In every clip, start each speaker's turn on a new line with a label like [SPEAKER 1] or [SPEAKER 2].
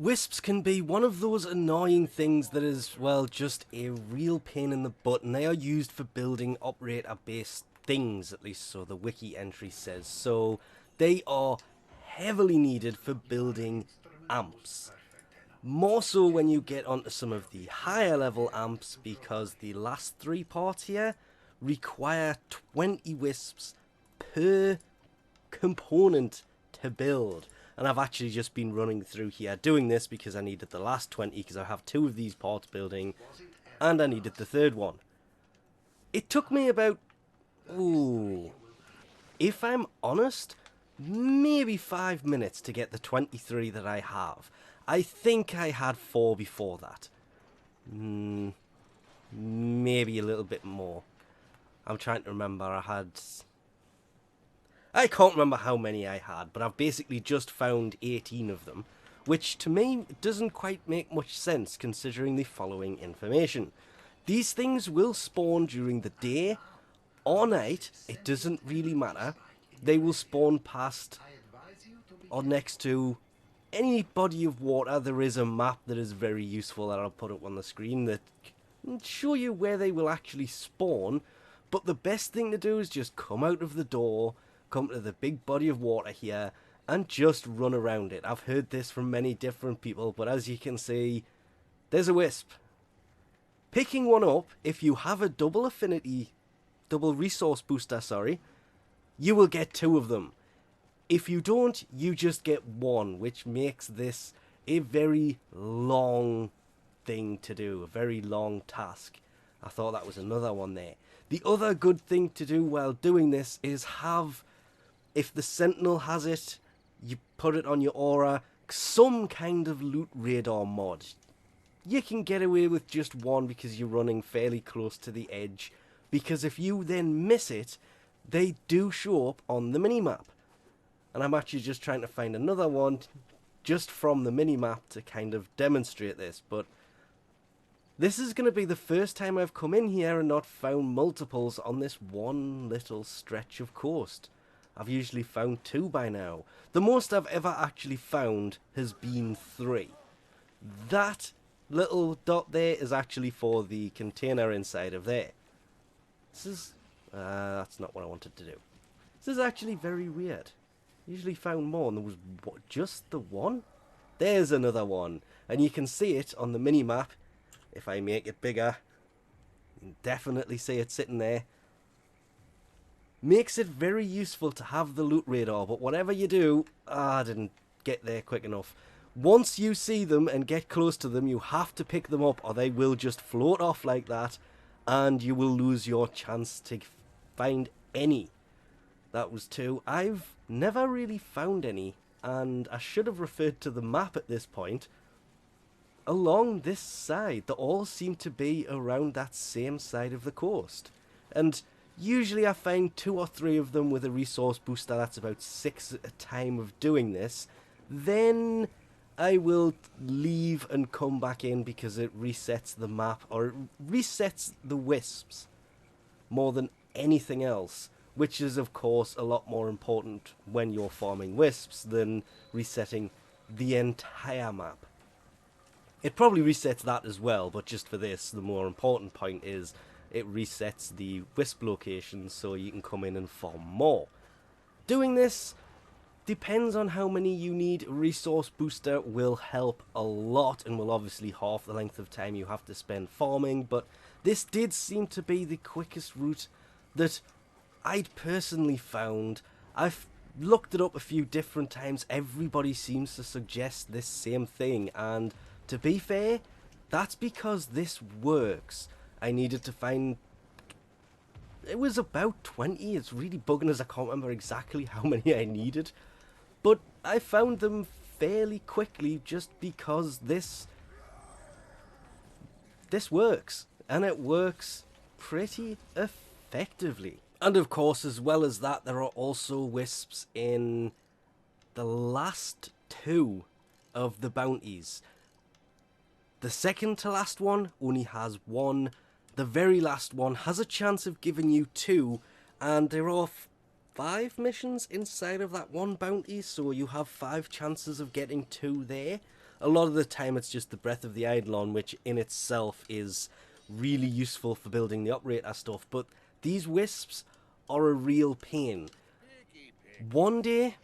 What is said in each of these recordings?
[SPEAKER 1] Wisps can be one of those annoying things that is, well, just a real pain in the butt, and they are used for building operator-based things, at least so the wiki entry says. So they are heavily needed for building amps. More so when you get onto some of the higher level amps, because the last three parts here require 20 wisps per component to build. And I've actually just been running through here doing this because I needed the last 20 because I have two of these parts building and I needed the third one. It took me about, ooh, if I'm honest, maybe 5 minutes to get the 23 that I have. I think I had 4 before that. Maybe a little bit more. I'm trying to remember. I can't remember how many I had, but I've basically just found 18 of them, which to me doesn't quite make much sense considering the following information. These things will spawn during the day or night, it doesn't really matter. They will spawn past or next to any body of water. There is a map that is very useful that I'll put up on the screen that can show you where they will actually spawn, but the best thing to do is just come out of the door, come to the big body of water here, and just run around it. I've heard this from many different people, but as you can see, there's a wisp. Picking one up, if you have a double resource booster, you will get 2 of them. If you don't, you just get 1, which makes this a very long thing to do, a very long task. I thought that was another one there. The other good thing to do while doing this is have, if the Sentinel has it, you put it on your aura, some kind of loot radar mod. You can get away with just 1 because you're running fairly close to the edge, because if you then miss it, they do show up on the minimap. And I'm actually just trying to find another one just from the minimap to kind of demonstrate this, but this is going to be the first time I've come in here and not found multiples on this one little stretch of coast. I've usually found 2 by now. The most I've ever actually found has been 3. That little dot there is actually for the container inside of there. This is... that's not what I wanted to do. This is actually very weird. Usually found more, and there was just the one? There's another one. And you can see it on the mini-map. If I make it bigger, you can definitely see it sitting there. Makes it very useful to have the loot radar, but whatever you do... I didn't get there quick enough. Once you see them and get close to them, you have to pick them up or they will just float off like that, and you will lose your chance to find any. That was 2. I've never really found any, and I should have referred to the map at this point. Along this side, they all seem to be around that same side of the coast. And usually I find 2 or 3 of them with a resource booster. That's about 6 at a time of doing this. Then I will leave and come back in because it resets the map, or it resets the wisps more than anything else, which is of course a lot more important when you're farming wisps than resetting the entire map. It probably resets that as well, but just for this, the more important point is it resets the wisp locations so you can come in and farm more. Doing this depends on how many you need. Resource booster will help a lot and will obviously half the length of time you have to spend farming, but this did seem to be the quickest route that I'd personally found. I've looked it up a few different times. Everybody seems to suggest this same thing, and to be fair, that's because this works. I needed to find... it was about 20. It's really bugging us. I can't remember exactly how many I needed. But I found them fairly quickly just because this works. And it works pretty effectively. And of course, as well as that, there are also wisps in the last 2 of the bounties. The second to last one only has 1. The very last one has a chance of giving you 2. And there are 5 missions inside of that one bounty, so you have 5 chances of getting 2 there. A lot of the time it's just the breath of the Eidolon, which in itself is really useful for building the operator stuff, but these wisps are a real pain. One day,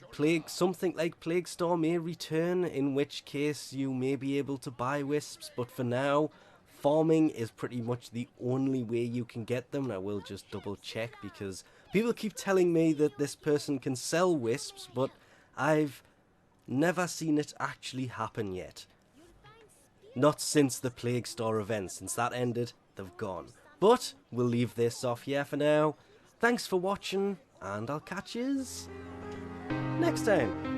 [SPEAKER 1] something like Plague Storm may return, in which case you may be able to buy wisps, but for now, farming is pretty much the only way you can get them. And I will just double check, because people keep telling me that this person can sell wisps, but I've never seen it actually happen yet. Not since the Plague Store event. Since that ended, they've gone. But we'll leave this off here for now. Thanks for watching, and I'll catch yous next time.